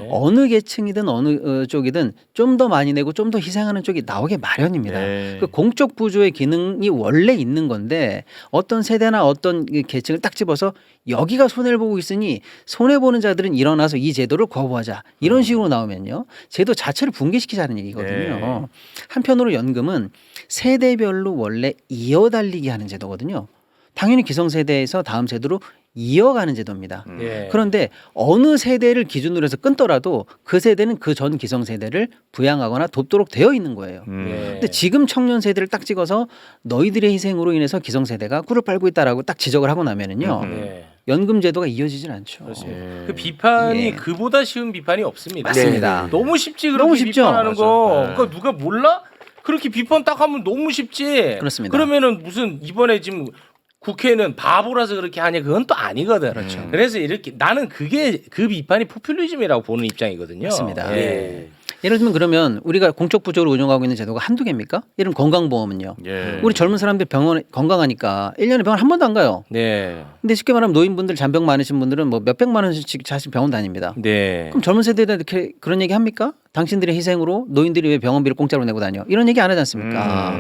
어느 계층이든 어느 쪽이든 좀 더 많이 내고 좀 더 희생하는 쪽이 나오게 마련입니다. 그 공적 부조의 기능이 원래 있는 건데 어떤 세대나 어떤 계층을 딱 집어서 여기가 손해를 보고 있으니 손해보는 자들은 일어나서 이 제도를 거부하자. 이런 식으로 나오면요. 제도 자체를 붕괴시키자는 얘기거든요. 한편으로 연금은 세대별로 원래 이어달리게 하는 제도거든요. 당연히 기성세대에서 다음 세대로 이어가는 제도입니다. 그런데 어느 세대를 기준으로 해서 끊더라도 그 세대는 그 전 기성세대를 부양하거나 돕도록 되어 있는 거예요. 근데 지금 청년 세대를 딱 찍어서 너희들의 희생으로 인해서 기성세대가 꿀을 빨고 있다라고 딱 지적을 하고 나면은요. 연금 제도가 이어지질 않죠. 그 비판이 그보다 쉬운 비판이 없습니다. 맞습니다. 너무 쉽지 그렇게 너무 쉽죠. 비판하는 거. 그러니까 누가 몰라? 그렇게 비판 딱 하면 너무 쉽지. 그렇습니다. 그러면은 무슨 이번에 지금 국회는 바보라서 그렇게 하냐 그건 또 아니거든. 그렇죠. 그래서 이렇게 나는 그게 그 비판이 포퓰리즘이라고 보는 입장이거든요. 맞습니다. 예. 예를 들면 그러면 우리가 공적 부적으로 운영하고 있는 제도가 한두 개입니까? 예를 들면 건강보험은요. 예. 우리 젊은 사람들 병원 건강하니까 1년에 병원 한 번도 안 가요. 네. 근데 쉽게 말하면 노인분들 잔병 많으신 분들은 뭐 몇백만 원씩 자신 병원 다닙니다. 네. 그럼 젊은 세대들 이렇게 그런 얘기 합니까? 당신들의 희생으로 노인들이 왜 병원비를 공짜로 내고 다녀? 이런 얘기 안 하지 않습니까?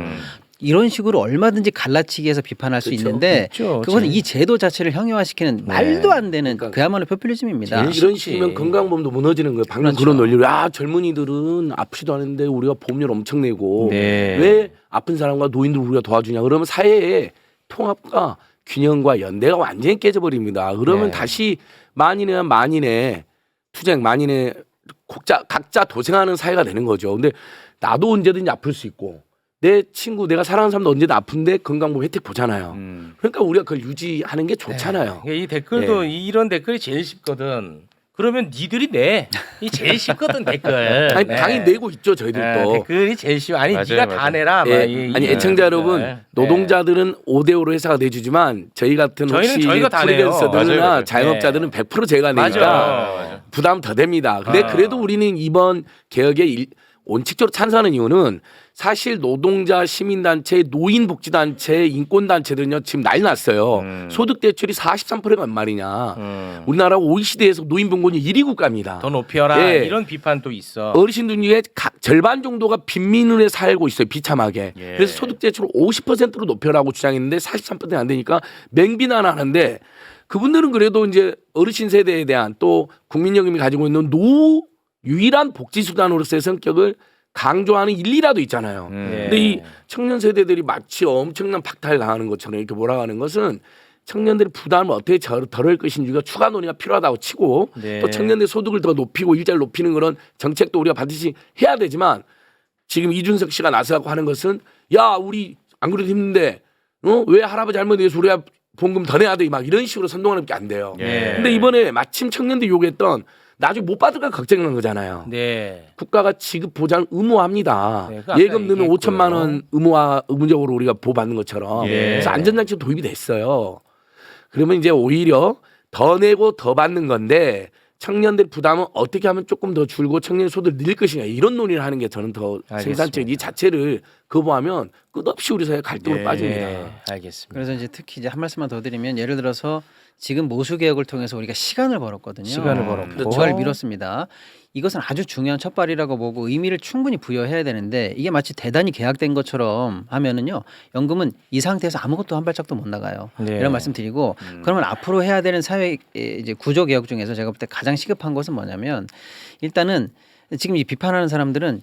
이런 식으로 얼마든지 갈라치기해서 비판할 수 그렇죠. 있는데 그렇죠. 그것은 이 제도 자체를 형용화시키는 말도 안 되는 그러니까 그야말로 포퓰리즘입니다. 이런 식이면 건강보험도 무너지는 거예요. 방금 그렇죠. 그런 논리로 젊은이들은 아프지도 않은데 우리가 보험료 엄청 내고 네. 왜 아픈 사람과 노인들 우리가 도와주냐. 그러면 사회의 통합과 균형과 연대가 완전히 깨져버립니다. 그러면 네. 다시 만인의 투쟁, 만인의 각자 도생하는 사회가 되는 거죠. 근데 나도 언제든지 아플 수 있고 내 친구 내가 사랑하는 사람도 언제든 아픈데 건강보험 혜택 보잖아요. 그러니까 우리가 그걸 유지하는 게 좋잖아요. 네. 이 댓글도 이런 댓글이 제일 쉽거든. 그러면 니들이 내. 이 제일 쉽거든 댓글. 아니 네. 당연히 내고 있죠 저희들도. 댓글이 제일 쉬워. 아니 맞아요, 네가 맞아요. 다 내라. 예, 막 이- 아니 이- 애청자 여러분 네. 노동자들은 5대5로 회사가 내주지만 저희 같은 혹시 저희가 다 내요. 프리랜서들이나 맞아요, 맞아요. 자영업자들은 100% 제가 맞아. 내니까 부담 더 됩니다. 근데 그래도 우리는 이번 개혁에 원칙적으로 찬성하는 이유는 사실 노동자 시민단체 노인복지단체 인권단체들은요 지금 난리 났어요. 소득 대출이 43%가 몇 말이냐. 우리나라 OECD에서 노인병곤이 1위 국가입니다. 더 높여라. 예. 이런 비판도 있어. 어르신들 중에 절반 정도가 빈민촌에 살고 있어요. 비참하게. 예. 그래서 소득 대출을 50%로 높여라고 주장했는데 43%가 안 되니까 맹비난하는데 그분들은 그래도 이제 어르신 세대에 대한 또 국민연금이 가지고 있는 유일한 복지수단으로서의 성격을 강조하는 일리라도 있잖아요. 근데 이 청년 세대들이 마치 엄청난 박탈 당하는 것처럼 이렇게 몰아가는 것은 청년들의 부담을 어떻게 덜을 것인지가 추가 논의가 필요하다고 치고 네. 또 청년들의 소득을 더 높이고 일자리를 높이는 그런 정책도 우리가 반드시 해야 되지만 지금 이준석 씨가 나서고 하는 것은 야 우리 안 그래도 힘든데 왜 할아버지 할머니에 대해서 우리가 봉금 더 내야 돼 막 이런 식으로 선동하는 게 안 돼요. 예. 근데 이번에 마침 청년들이 요구했던 나중에 못 받을까 걱정하는 거잖아요. 네. 국가가 지급 보장 의무화합니다. 네, 그거 아까 예금 넣으면 얘기했고요. 5천만 원 의무적으로 우리가 보호받는 것처럼. 예. 그래서 안전장치 도입이 됐어요. 그러면 이제 오히려 더 내고 더 받는 건데 청년들 부담은 어떻게 하면 조금 더 줄고 청년 소득을 늘릴 것이냐 이런 논의를 하는 게 저는 더 생산적 이 자체를 거부하면 끝없이 우리 사회 갈등으로 예. 빠집니다. 네. 알겠습니다. 그래서 이제 특히 이제 한 말씀만 더 드리면 예를 들어서 지금 모수 개혁을 통해서 우리가 시간을 벌었거든요. 시간을 벌었고. 고갈 미뤘습니다. 이것은 아주 중요한 첫발이라고 보고 의미를 충분히 부여해야 되는데 이게 마치 대단히 계약된 것처럼 하면은요 연금은 이 상태에서 아무것도 한 발짝도 못 나가요. 네. 이런 말씀드리고 그러면 앞으로 해야 되는 사회 이제 구조 개혁 중에서 제가 볼 때 가장 시급한 것은 뭐냐면 일단은 지금 이 비판하는 사람들은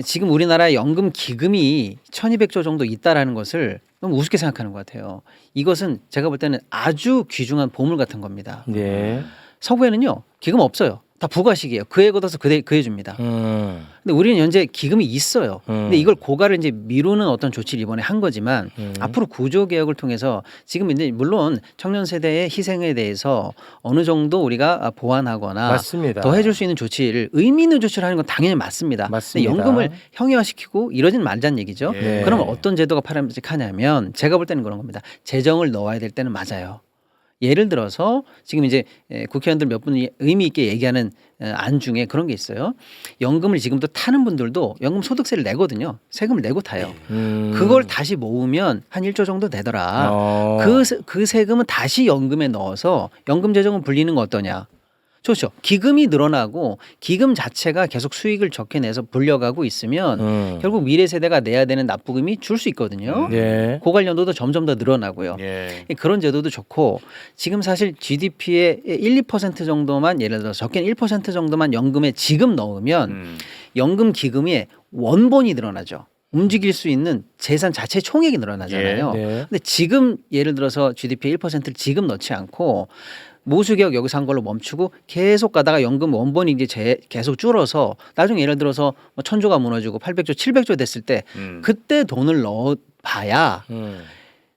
지금 우리나라의 연금 기금이 1,200조 정도 있다라는 것을 너무 우습게 생각하는 것 같아요. 이것은 제가 볼 때는 아주 귀중한 보물 같은 겁니다. 네. 서구에는요 기금 없어요. 다 부가식이에요. 그에 걷어서 그에 줍니다. 근데 우리는 현재 기금이 있어요. 근데 이걸 고갈을 이제 미루는 어떤 조치를 이번에 한 거지만 앞으로 구조 개혁을 통해서 지금 이제 물론 청년 세대의 희생에 대해서 어느 정도 우리가 보완하거나 맞습니다. 더 해줄 수 있는 조치를 의미 있는 조치를 하는 건 당연히 맞습니다. 맞습니다. 근데 연금을 형해화시키고 이러진 말자는 얘기죠. 예. 그러면 어떤 제도가 바람직하냐면 제가 볼 때는 그런 겁니다. 재정을 넣어야 될 때는 맞아요. 예를 들어서 지금 이제 국회의원들 몇 분이 의미 있게 얘기하는 안 중에 그런 게 있어요. 연금을 지금도 타는 분들도 연금 소득세를 내거든요. 세금을 내고 타요. 그걸 다시 모으면 한 1조 정도 되더라. 그 세금은 다시 연금에 넣어서 연금 재정을 불리는 거 어떠냐. 좋죠. 기금이 늘어나고 기금 자체가 계속 수익을 적게 내서 불려가고 있으면 결국 미래 세대가 내야 되는 납부금이 줄 수 있거든요. 네. 고갈 연도도 점점 더 늘어나고요. 예. 그런 제도도 좋고 지금 사실 GDP의 1, 2% 정도만 예를 들어서 적게는 1% 정도만 연금에 지금 넣으면 연금 기금의 원본이 늘어나죠. 움직일 수 있는 재산 자체 총액이 늘어나잖아요. 예, 네. 근데 지금 예를 들어서 GDP의 1%를 지금 넣지 않고 모수개혁 여기서 한 걸로 멈추고 계속 가다가 연금 원본이 이제 계속 줄어서 나중에 예를 들어서 뭐 1,000조가 무너지고 800조, 700조 됐을 때 그때 돈을 넣어봐야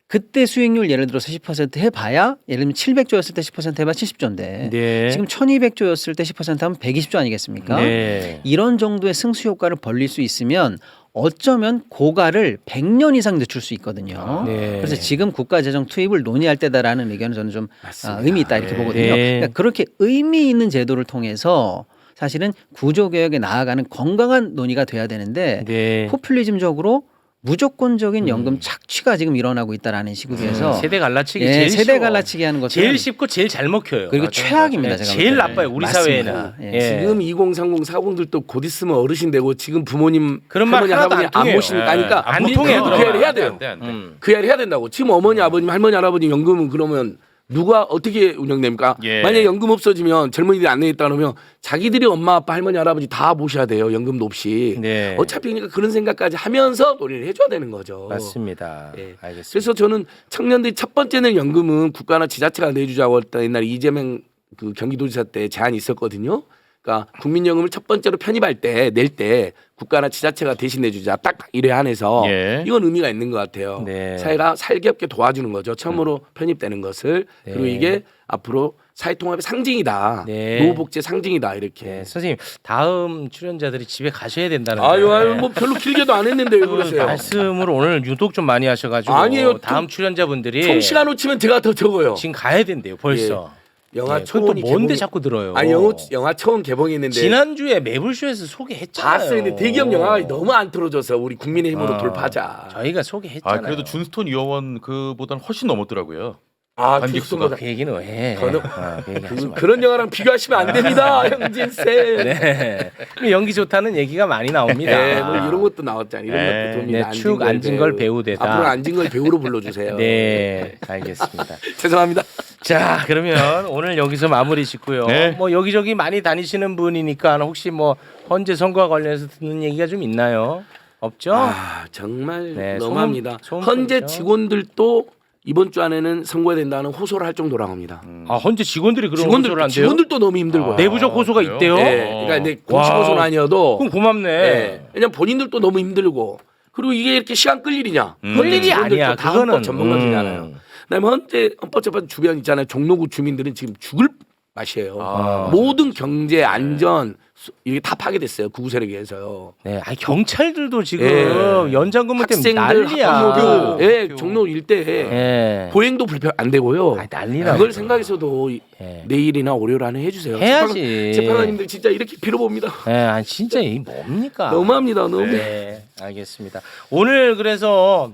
그때 수익률 예를 들어서 10% 해봐야 예를 들면 700조였을 때 10% 해봐 70조인데 네. 지금 1,200조였을 때 10% 하면 120조 아니겠습니까? 네. 이런 정도의 승수 효과를 벌릴 수 있으면 어쩌면 고가를 100년 이상 늦출 수 있거든요. 네. 그래서 지금 국가재정 투입을 논의할 때다라는 의견은 저는 좀 맞습니다. 의미 있다 이렇게 네. 보거든요. 네. 그러니까 그렇게 의미 있는 제도를 통해서 사실은 구조개혁에 나아가는 건강한 논의가 돼야 되는데 네. 포퓰리즘적으로 무조건적인 연금 착취가 지금 일어나고 있다라는 식으로 해서 세대 갈라치기 예, 제일 세대 쉬워. 갈라치기 하는 것은 제일 쉽고 제일 잘 먹혀요. 그리고 맞아요. 최악입니다. 네, 제가 제일 볼 때는. 나빠요. 우리 맞습니다. 사회에는. 예. 예. 지금 2030, 40들도 곧 있으면 어르신 되고 지금 부모님 그런 말 할머니, 하나도 할아버지 안 안 통해요. 모시니까 하니까 안 우리 통해요, 그래도 그런 그 말. 일을 해야 돼요. 안 돼. 그 일을 해야 된다고. 지금 어머니, 아버님, 할머니, 할아버지 연금은 그러면 누가 어떻게 운영됩니까? 예. 만약에 연금 없어지면 젊은이들이 안 내겠다 그러면 자기들이 엄마, 아빠, 할머니, 할아버지 다 모셔야 돼요. 연금도 없이. 네. 어차피 그러니까 그런 생각까지 하면서 논의를 해줘야 되는 거죠. 맞습니다. 예. 알겠습니다. 그래서 저는 청년들이 첫 번째는 연금은 국가나 지자체가 내주자고 했다. 옛날에 이재명 그 경기도지사 때 제안이 있었거든요. 그러니까 국민연금을 첫 번째로 편입할 때 낼 때 국가나 지자체가 대신 내주자 딱 이래 한해서 예. 이건 의미가 있는 것 같아요. 네. 사회가 살기 없게 도와주는 거죠. 처음으로 편입되는 것을 네. 그리고 이게 앞으로 사회통합의 상징이다. 네. 노후복지의 상징이다 이렇게. 네, 선생님 다음 출연자들이 집에 가셔야 된다는 아유 뭐 별로 길게도 안 했는데 왜 그러세요? 말씀을 오늘 유독 좀 많이 하셔가지고 아니에요. 다음 출연자분들이 총 시간 놓치면 제가 더 적어요. 지금 가야 된대요 벌써. 영화 네, 그건 또 초원이 뭔데 개봉이- 자꾸 들어요. 아니 영화 초원 개봉했는데 지난주에 매불쇼에서 소개했잖아요. 봤어요. 근데 대기업 영화가 너무 안 틀어져서 우리 국민의힘으로 어, 돌파하자. 저희가 소개했잖아요. 아 그래도 준스톤 의원 그보다는 훨씬 넘었더라고요. 아 관객수가. 그 얘기는 왜 해? 저는- 그 얘기 하지 마. 그런 영화랑 비교하시면 안 됩니다, 형진 쌤. 네. 연기 좋다는 얘기가 많이 나옵니다. 네, 뭐 이런 것도 나왔잖아요. 이런 네. 것도 좀 네, 축 안진걸 배우 되다. 앞으로 안진걸 배우로 불러주세요. 네, 알겠습니다. 죄송합니다. 자, 그러면 오늘 여기서 마무리 짓고요. 네. 뭐 여기저기 많이 다니시는 분이니까 혹시 뭐 헌재 선거와 관련해서 듣는 얘기가 좀 있나요? 없죠? 아 정말 네, 너무합니다. 소문 현재 뿌리죠. 직원들도 이번 주 안에는 선거해야 된다는 호소를 할 정도라고 합니다. 아, 헌재 직원들이 그런 호소를 한대요? 직원들도 너무 힘들고요. 내부적 호소가 그래요? 있대요? 네, 그러니까 근데 공식 와. 호소는 아니어도 그럼 고맙네. 네, 왜냐면 본인들도 너무 힘들고 그리고 이게 이렇게 시간 끌 일이냐? 끌 일이 아니야. 다 그거는 헌법 전문가들이잖아요. 그다음에 현재 헌법재판 주변 있잖아요. 종로구 주민들은 지금 죽을 맛이에요. 아, 모든 경제 안전 이게 다 파괴됐어요. 구구 세력에 의해서요. 네, 아니 경찰들도 지금 네. 연장근무 때문에 학생들 난리야. 학부모들 예, 학교. 종로 일대에 네. 보행도 불편 안 되고요. 아니, 난리나. 그걸 생각해서도 네. 내일이나 월요일 안에 해주세요. 해야지. 재판관님들 진짜 이렇게 빌어봅니다. 네, 아니 진짜 이 뭡니까? 너무합니다. 너무. 네, 알겠습니다. 오늘 그래서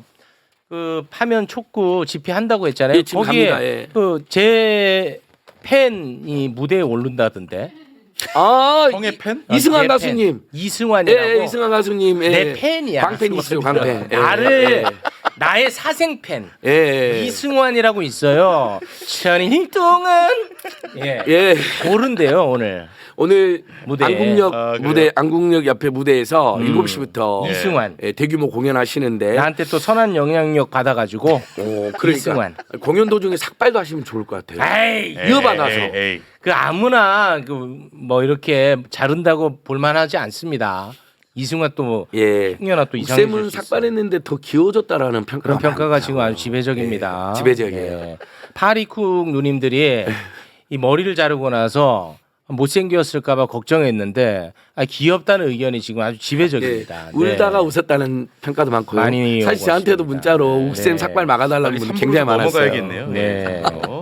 그 파면 촉구 집회한다고 했잖아요. 예, 지금 거기에 갑니다. 예. 그 제 팬이 무대에 오른다던데. 아 형의 팬? 이승환 내 가수님. 팬. 이승환이라고. 예, 이승환 가수님. 예. 내 팬이야. 광팬이시죠, 광팬. 예. 나를 나의 사생 팬 예. 예. 이승환이라고 있어요. 천일 동안 예. 예. 오른대요 오늘. 오늘 무대. 안국역 아, 그래요? 무대 안국역 옆에 무대에서 7시부터 이승환. 예, 대규모 공연하시는데 나한테 또 선한 영향력 받아가지고 오, 그러니까 이승환. 공연 도중에 삭발도 하시면 좋을 것 같아요. 에이 이어받아서. 에이. 그 아무나 그 뭐 이렇게 자른다고 볼만하지 않습니다. 이승환 또 예. 흥연아 또 이상해질 쌤은 수 있어요. 삭발했는데 더 귀여워졌다라는 평가가 그런 평가가 많다고. 지금 아주 지배적입니다. 예, 지배적이에요. 파리쿡 누님들이 이 머리를 자르고 나서 못생겼을까봐 걱정했는데 귀엽다는 의견이 지금 아주 지배적입니다. 예, 울다가 웃었다는 평가도 많고요. 많이 사실 오고 저한테도 있습니다. 문자로 욱쌤 네. 삭발 막아달라는 빨리 분이 3부로 굉장히 많았어요. 넘어가야겠네요. 네. 어.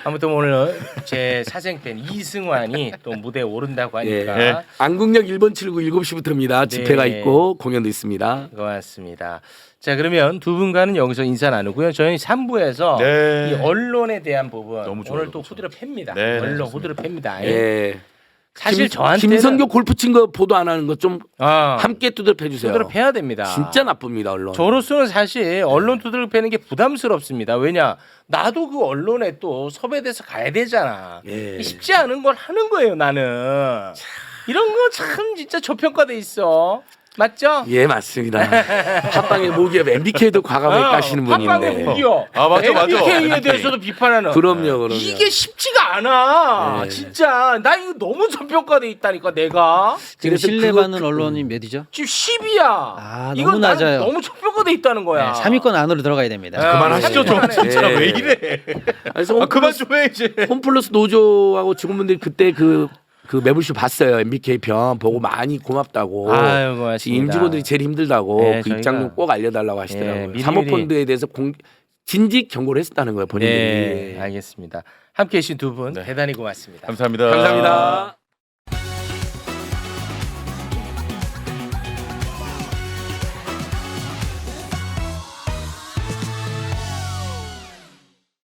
아무튼 오늘 제 사생팬 이승환이 또 무대에 오른다고 예. 하니까 네. 안국역 1번 출구 7시부터입니다. 집회가 네. 있고 공연도 있습니다. 고맙습니다. 자 그러면 두 분과는 여기서 인사 나누고요. 저희 3부에서 네. 이 언론에 대한 부분 너무 좋아요, 오늘 또 너무 후드려 팹니다. 네, 언론 좋습니다. 후드려 팹니다. 예. 사실 저한테는 김성교 골프 친 거 보도 안 하는 거 좀 함께 두드려 패주세요. 후드려 패야 됩니다. 진짜 나쁩니다 언론. 저로서는 사실 언론 두드려 패는 게 부담스럽습니다. 왜냐 나도 그 언론에 또 섭외돼서 가야 되잖아. 예. 쉽지 않은 걸 하는 거예요 나는. 이런 거 참 진짜 저평가돼 있어. 맞죠? 예 맞습니다. 팟빵의 모기업 MBK도 과감하게 까시는 팟빵의 분인데. 무기요. 아, 맞아, 맞아. MBK에 대해서도 비판하는. 그럼요. 이게 쉽지가 않아. 네. 진짜 나 이거 너무 저평가돼 있다니까 내가. 지금 그래서 신뢰받는 그거- 언론이 몇이죠? 지금 10이야. 아, 이건 너무 나는 낮아요. 너무 저평가돼 있다는 거야. 네, 3위권 안으로 들어가야 됩니다. 아, 그만하시죠 좀 네. 진짜 네. 왜 이래? 그래서 아, 그만 좀 해 이제. 홈플러스 노조하고 직원분들이 그때 그 그 매불쇼 봤어요. MBK 편 보고 많이 고맙다고. 아유, 고맙습니다. 임직원들이 제일 힘들다고 네, 그 저희가- 입장 좀 꼭 알려달라고 하시더라고요. 예, 미리미리- 사모펀드에 대해서 진직 경고를 했다는 거예요. 본인들이. 네, 알겠습니다. 함께해 주신 두 분 네. 대단히 고맙습니다. 감사합니다. 감사합니다.